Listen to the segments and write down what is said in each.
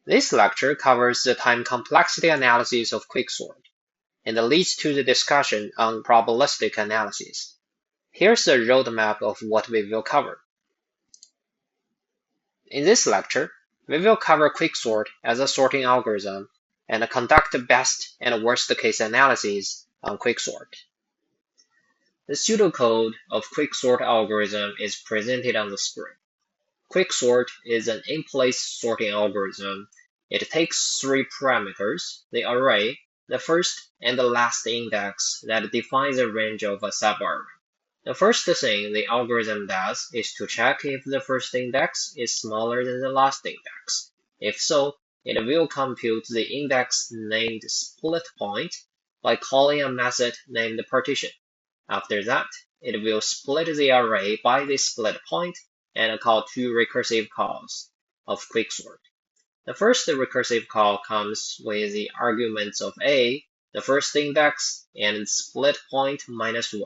This lecture covers the time complexity analysis of Quicksort, and leads to the discussion on probabilistic analysis. Here's a roadmap of what we will cover. In this lecture, we will cover Quicksort as a sorting algorithm and conduct best and worst case analysis on Quicksort. The pseudocode of Quicksort algorithm is presented on the screen. Quicksort is an in-place sorting algorithm. It takes three parameters, the array, the first and the last index that defines a range of a subarray. The first thing the algorithm does is to check if the first index is smaller than the last index. If so, it will compute the index named split point by calling a method named partition. After that, it will split the array by the split point and call two recursive calls of Quicksort. The first recursive call comes with the arguments of a, the first index, and split point minus 1.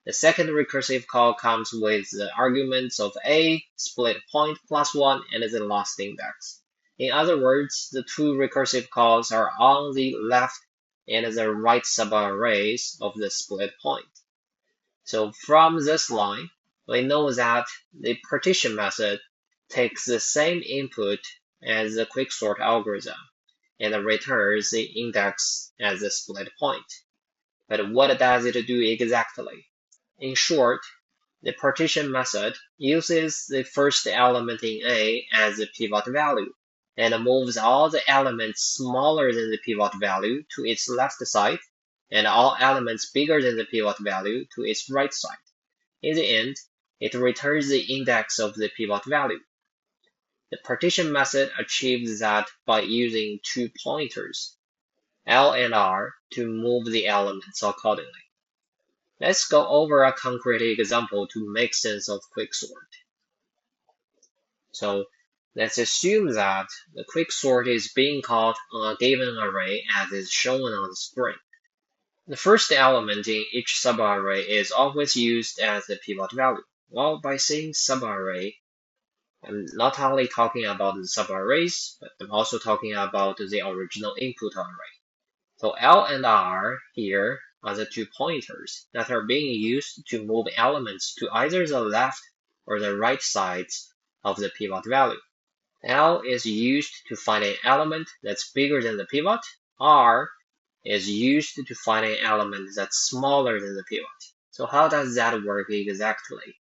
The second recursive call comes with the arguments of a, split point plus 1, and the last index. In other words, the two recursive calls are on the left and the right subarrays of the split point. So from this line, we know that the partition method takes the same input as the Quicksort algorithm and returns the index as a split point. But what does it do exactly? In short, the partition method uses the first element in A as a pivot value and moves all the elements smaller than the pivot value to its left side and all elements bigger than the pivot value to its right side. In the end, it returns the index of the pivot value. The partition method achieves that by using two pointers, L and R, to move the elements accordingly. Let's go over a concrete example to make sense of Quicksort. So let's assume that the Quicksort is being called on a given array as is shown on the screen. The first element in each subarray is always used as the pivot value. Well, by saying subarray, I'm not only talking about the subarrays, but I'm also talking about the original input array. So L and R here are the two pointers that are being used to move elements to either the left or the right sides of the pivot value. L is used to find an element that's bigger than the pivot. R is used to find an element that's smaller than the pivot. So how does that work exactly?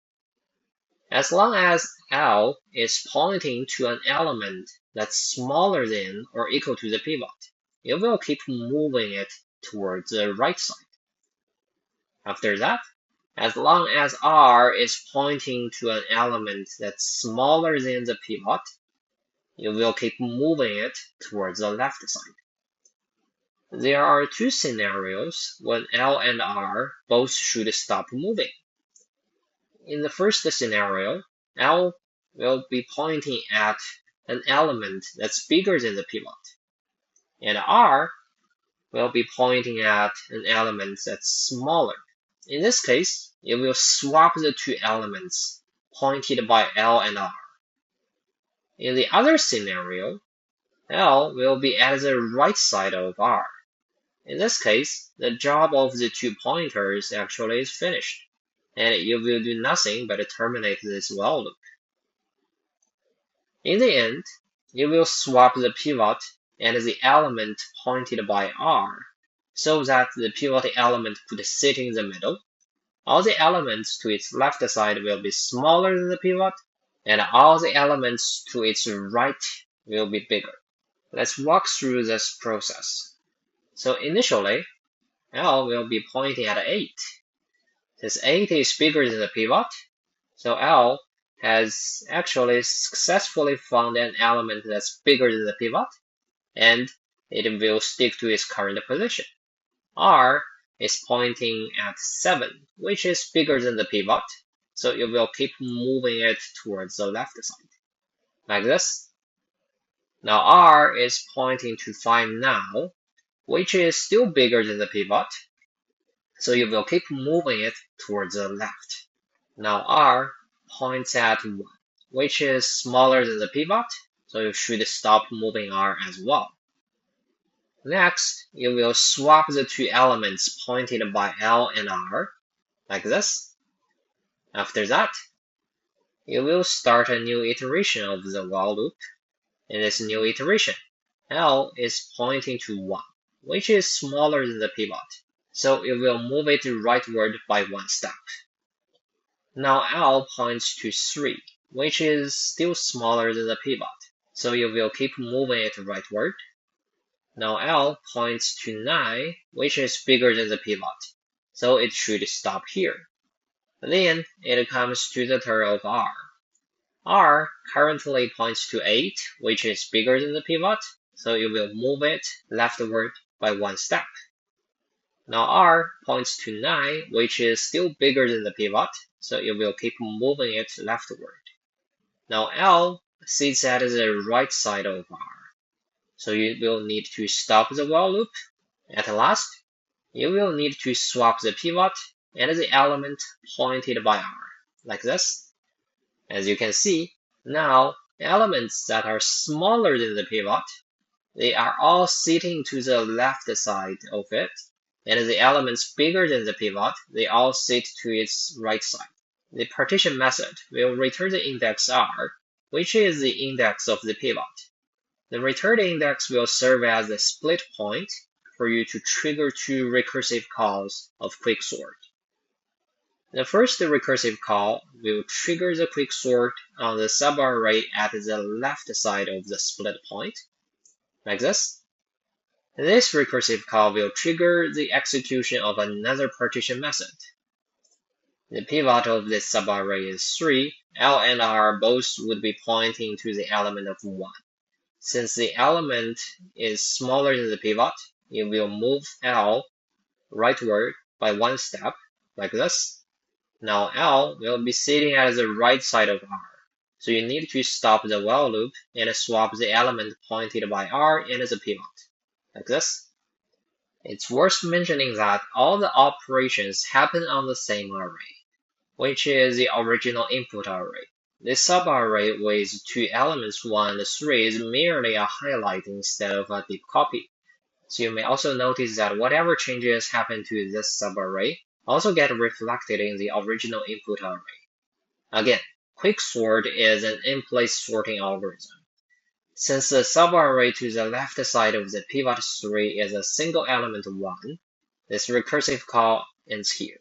As long as L is pointing to an element that's smaller than or equal to the pivot, it will keep moving it towards the right side. After that, as long as R is pointing to an element that's smaller than the pivot, it will keep moving it towards the left side. There are two scenarios when L and R both should stop moving. In the first scenario, L will be pointing at an element that's bigger than the pivot, and R will be pointing at an element that's smaller. In this case, it will swap the two elements pointed by L and R. In the other scenario, L will be at the right side of R. In this case, the job of the two pointers actually is finished, and you will do nothing but terminate this while loop. In the end, you will swap the pivot and the element pointed by R, so that the pivot element could sit in the middle. All the elements to its left side will be smaller than the pivot, and all the elements to its right will be bigger. Let's walk through this process. So initially, L will be pointing at 8. Since 8 is bigger than the pivot, so L has actually successfully found an element that's bigger than the pivot, and it will stick to its current position. R is pointing at 7, which is bigger than the pivot, so it will keep moving it towards the left side, like this. Now R is pointing to 5 now, which is still bigger than the pivot, so you will keep moving it towards the left. Now R points at 1, which is smaller than the pivot, so you should stop moving R as well. Next, you will swap the two elements pointed by L and R, like this. After that, you will start a new iteration of the while loop. In this new iteration, L is pointing to 1, which is smaller than the pivot, so it will move it rightward by 1 step. Now L points to 3, which is still smaller than the pivot, so you will keep moving it rightward. Now L points to 9, which is bigger than the pivot, so it should stop here. Then it comes to the turn of R. R currently points to 8, which is bigger than the pivot, so you will move it leftward by 1 step. Now R points to 9, which is still bigger than the pivot, so you will keep moving it leftward. Now L sits at the right side of R, so you will need to stop the while loop. At last, you will need to swap the pivot and the element pointed by R, like this. As you can see, now elements that are smaller than the pivot, they are all sitting to the left side of it, and the elements bigger than the pivot, they all sit to its right side. The partition method will return the index R, which is the index of the pivot. The returned index will serve as a split point for you to trigger two recursive calls of Quicksort. The first recursive call will trigger the Quicksort on the subarray at the left side of the split point, like this. This recursive call will trigger the execution of another partition method. The pivot of this subarray is 3. L and R both would be pointing to the element of 1. Since the element is smaller than the pivot, you will move L rightward by 1 step, like this. Now L will be sitting at the right side of R, so you need to stop the while loop and swap the element pointed by R and the pivot, like this. It's worth mentioning that all the operations happen on the same array, which is the original input array. This subarray with two elements 1 and 3 is merely a highlight instead of a deep copy. So you may also notice that whatever changes happen to this subarray also get reflected in the original input array. Again, Quicksort is an in-place sorting algorithm. Since the subarray to the left side of the pivot 3 is a single element 1, this recursive call ends here.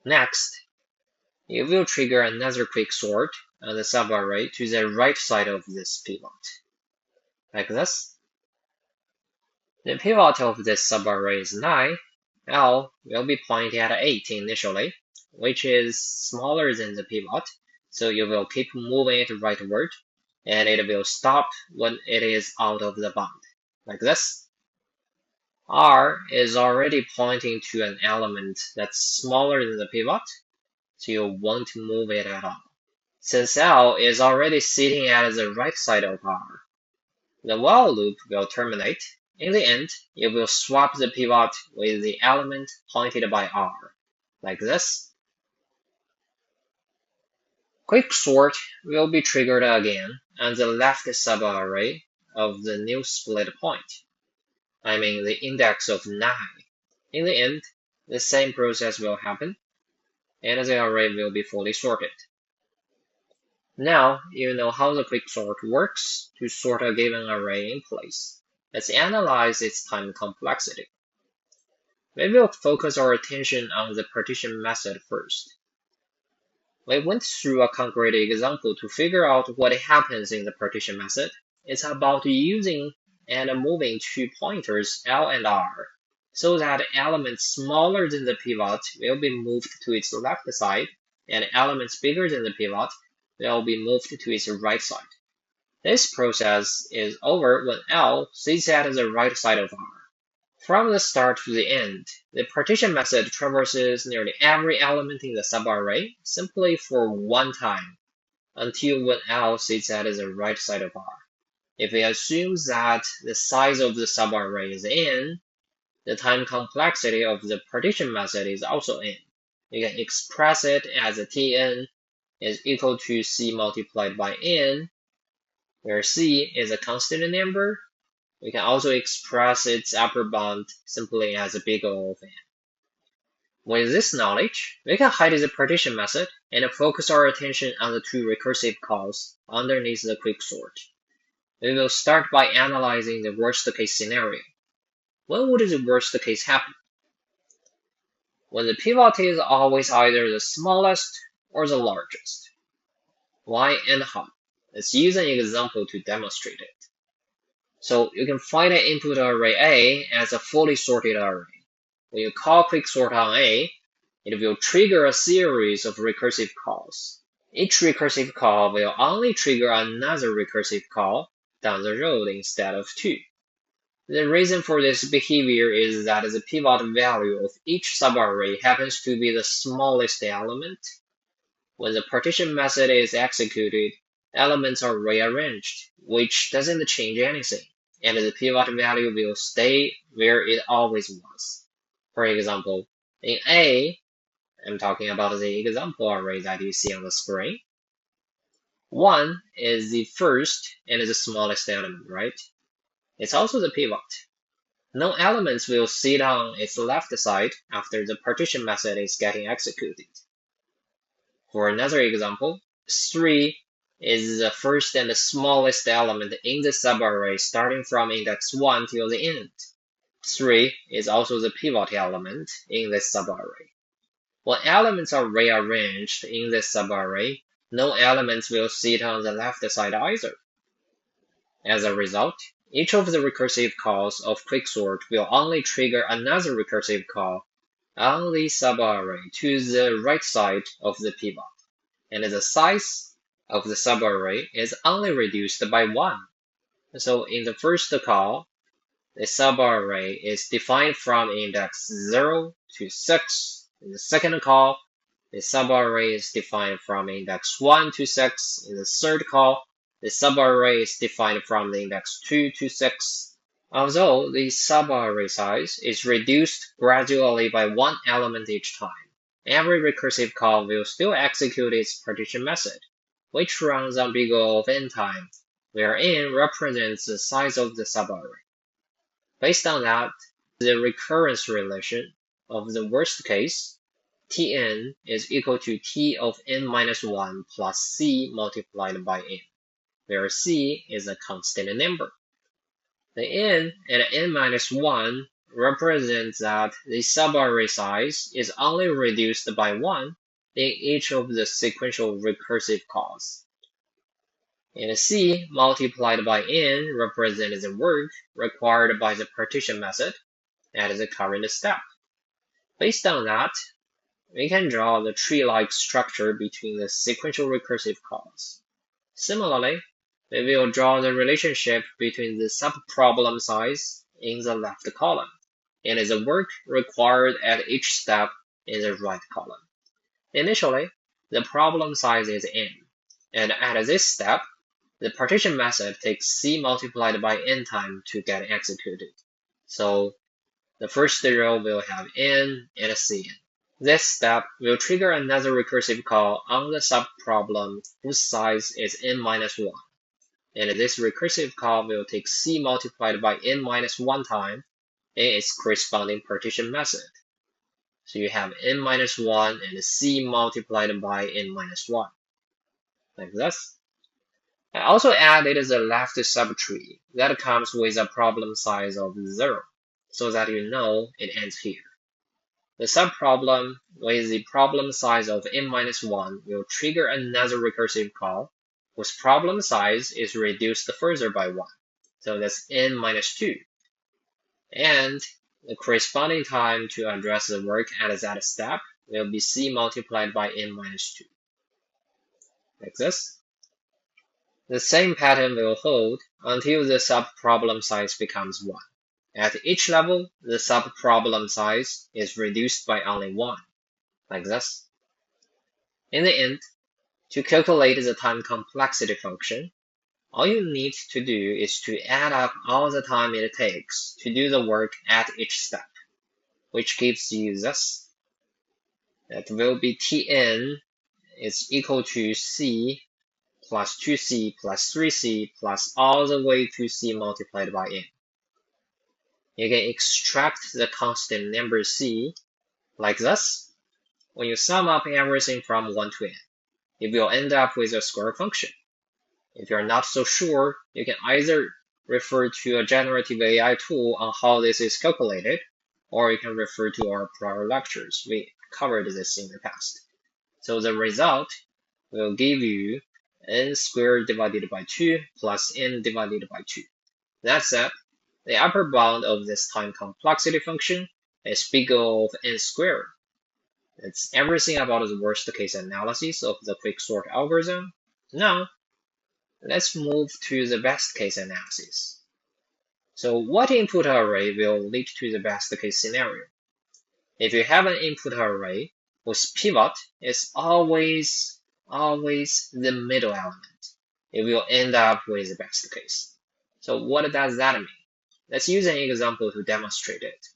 Next, you will trigger another Quicksort on the subarray to the right side of this pivot, like this. The pivot of this subarray is 9. L will be pointing at 8 initially, which is smaller than the pivot, so you will keep moving it rightward, and it will stop when it is out of the bound, like this. R is already pointing to an element that's smaller than the pivot, so you won't move it at all. Since L is already sitting at the right side of R, the while loop will terminate. In the end, you will swap the pivot with the element pointed by R, like this. Quicksort will be triggered again on the left subarray of the new split point, I mean the index of 9. In the end, the same process will happen, and the array will be fully sorted. Now you know how the Quicksort works to sort a given array in place. Let's analyze its time complexity. We will focus our attention on the partition method first. We went through a concrete example to figure out what happens in the partition method. It's about using and moving two pointers L and R so that elements smaller than the pivot will be moved to its left side and elements bigger than the pivot will be moved to its right side. This process is over when L sits at the right side of R. From the start to the end, the partition method traverses nearly every element in the subarray simply for one time, until when L sits at the right side of R. If we assume that the size of the subarray is n, the time complexity of the partition method is also n. You can express it as Tn is equal to C multiplied by n. where C is a constant number. We can also express its upper bound simply as a big O of n. With this knowledge, we can hide the partition method and focus our attention on the two recursive calls underneath the quicksort. We will start by analyzing the worst case scenario. When would the worst case happen? When the pivot is always either the smallest or the largest. Why and how? Let's use an example to demonstrate it. So you can find an input array A as a fully sorted array. When you call quicksort on A, it will trigger a series of recursive calls. Each recursive call will only trigger another recursive call down the road instead of two. The reason for this behavior is that the pivot value of each subarray happens to be the smallest element. When the partition method is executed, elements are rearranged, which doesn't change anything, and the pivot value will stay where it always was. For example, in A, I'm talking about the example array that you see on the screen. 1 is the first and the smallest element, right? It's also the pivot. No elements will sit on its left side after the partition method is getting executed. For another example, 3 is the first and the smallest element in the subarray starting from index 1 till the end. 3 is also the pivot element in this subarray. When elements are rearranged in this subarray, no elements will sit on the left side either. As a result, each of the recursive calls of quicksort will only trigger another recursive call on the subarray to the right side of the pivot, and the size of the subarray is only reduced by 1. So in the first call, the subarray is defined from index 0 to 6. In the second call, the subarray is defined from index 1 to 6. In the third call, the subarray is defined from the index 2 to 6. Although the subarray size is reduced gradually by one element each time, every recursive call will still execute its partition method, which runs on big O of n time, where n represents the size of the subarray. Based on that, the recurrence relation of the worst case, Tn is equal to T of n minus 1 plus C multiplied by n, where C is a constant number. The n at n minus 1 represents that the subarray size is only reduced by 1 in each of the sequential recursive calls. And C multiplied by n represents the work required by the partition method at the current step. Based on that, we can draw the tree-like structure between the sequential recursive calls. Similarly, we will draw the relationship between the subproblem size in the left column and the work required at each step in the right column. Initially, the problem size is n, and at this step, the partition method takes C multiplied by n time to get executed. So the first row will have n and Cn. This step will trigger another recursive call on the subproblem whose size is n minus 1. And this recursive call will take C multiplied by n minus 1 time in its corresponding partition method. So you have n minus 1 and C multiplied by n minus 1, like this. I also added the left subtree that comes with a problem size of 0, so that you know it ends here. The subproblem with the problem size of n minus 1 will trigger another recursive call whose problem size is reduced further by 1, so that's n minus 2. And the corresponding time to address the work at that step will be C multiplied by n minus 2, like this. The same pattern will hold until the subproblem size becomes 1. At each level, the subproblem size is reduced by only 1, like this. In the end, to calculate the time complexity function, all you need to do is to add up all the time it takes to do the work at each step, which gives you this. That will be Tn is equal to C plus 2c plus 3c plus all the way to c multiplied by n. You can extract the constant number c like this. When you sum up everything from 1 to n, you will end up with a square function. If you're not so sure, you can either refer to a generative AI tool on how this is calculated, or you can refer to our prior lectures. We covered this in the past. So the result will give you n squared divided by 2 plus n divided by 2. That said, the upper bound of this time complexity function is big O of n squared. That's everything about the worst case analysis of the quicksort algorithm. Now, let's move to the best case analysis. So what input array will lead to the best case scenario? If you have an input array with pivot, it's always the middle element. It will end up with the best case. So what does that mean? Let's use an example to demonstrate it.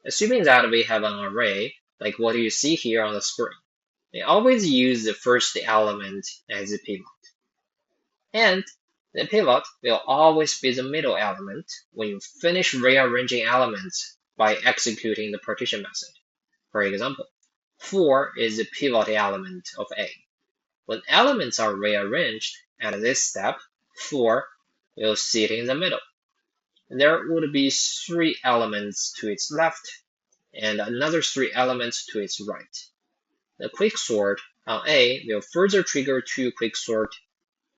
Assuming that we have an array like what you see here on the screen, we always use the first element as a pivot. And the pivot will always be the middle element when you finish rearranging elements by executing the partition method. For example, 4 is the pivot element of A. When elements are rearranged at this step, 4 will sit in the middle. There would be 3 elements to its left and another 3 elements to its right. The quicksort on A will further trigger 2 quicksort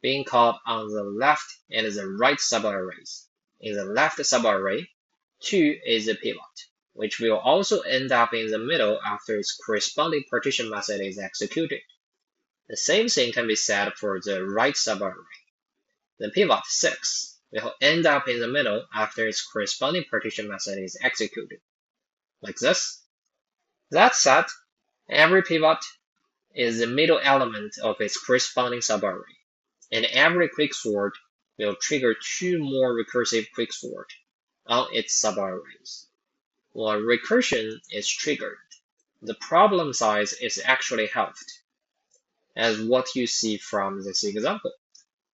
being called on the left and the right subarrays. In the left subarray, 2 is a pivot, which will also end up in the middle after its corresponding partition method is executed. The same thing can be said for the right subarray. The pivot 6 will end up in the middle after its corresponding partition method is executed. Like this. That said, every pivot is the middle element of its corresponding subarray, and every quicksort will trigger 2 more recursive quicksort on its subarrays. When recursion is triggered, the problem size is actually halved, as what you see from this example.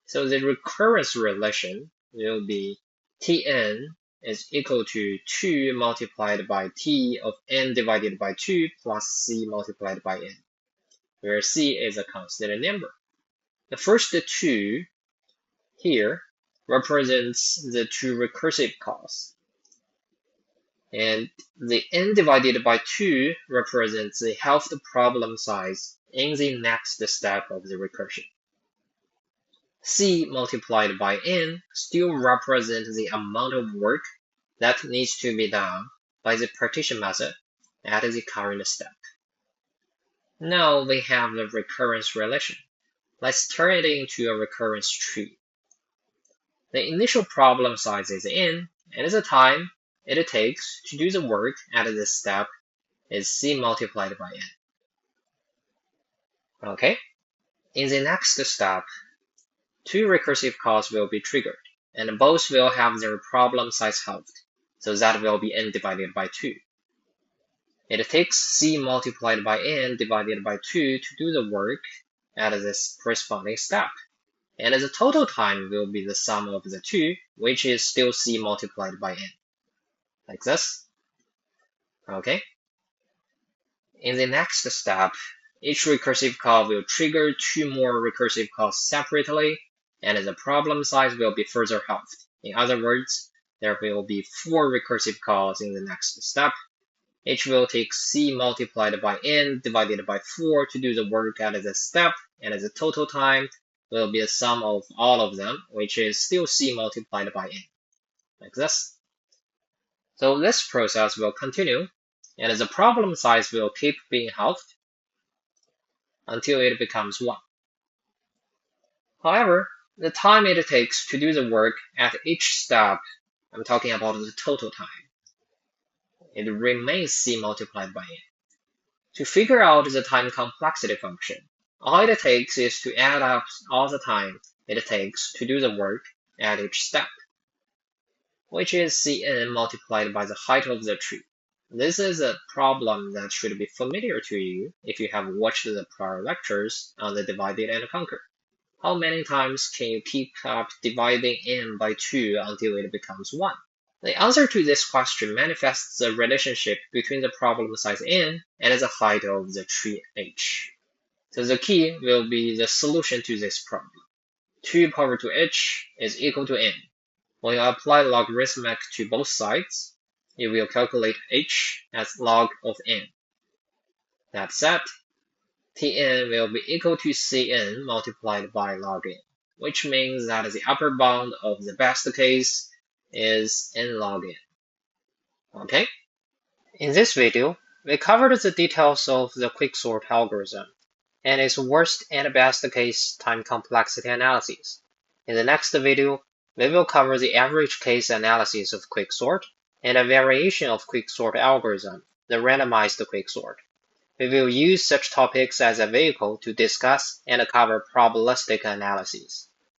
So the recurrence relation will be Tn is equal to 2 multiplied by T of n divided by 2 plus C multiplied by n, where C is a constant number. The first 2 here represents the 2 recursive calls, and the n divided by 2 represents the halved problem size in the next step of the recursion. C multiplied by n still represents the amount of work that needs to be done by the partition method at the current step. Now we have the recurrence relation. Let's turn it into a recurrence tree. The initial problem size is n, and the time it takes to do the work at this step is C multiplied by n. Okay? In the next step, 2 recursive calls will be triggered, and both will have their problem size halved, so that will be n divided by 2. It takes C multiplied by n divided by 2 to do the work at this corresponding step, and the total time will be the sum of the 2, which is still C multiplied by n, like this. Okay? In the next step, each recursive call will trigger 2 more recursive calls separately, and the problem size will be further halved. In other words, there will be 4 recursive calls in the next step. Each will take C multiplied by n divided by 4 to do the work at this step, and the total time will be the sum of all of them, which is still C multiplied by n, like this. So this process will continue, and the problem size will keep being halved until it becomes 1. However, the time it takes to do the work at each step, I'm talking about the total time, it remains C multiplied by n. To figure out the time complexity function, all it takes is to add up all the time it takes to do the work at each step, which is Cn multiplied by the height of the tree. This is a problem that should be familiar to you if you have watched the prior lectures on the divided and conquer. How many times can you keep up dividing n by 2 until it becomes 1? The answer to this question manifests the relationship between the problem size n and the height of the tree h. So the key will be the solution to this problem. 2 power 2h is equal to n. When you apply logarithmic to both sides, you will calculate h as log of n. That said, Tn will be equal to Cn multiplied by log n, which means that the upper bound of the best case is n log n. Okay? In this video, we covered the details of the quicksort algorithm and its worst and best case time complexity analysis. In the next video, we will cover the average case analysis of quicksort and a variation of quicksort algorithm, the randomized quicksort. We will use such topics as a vehicle to discuss and cover probabilistic analysis.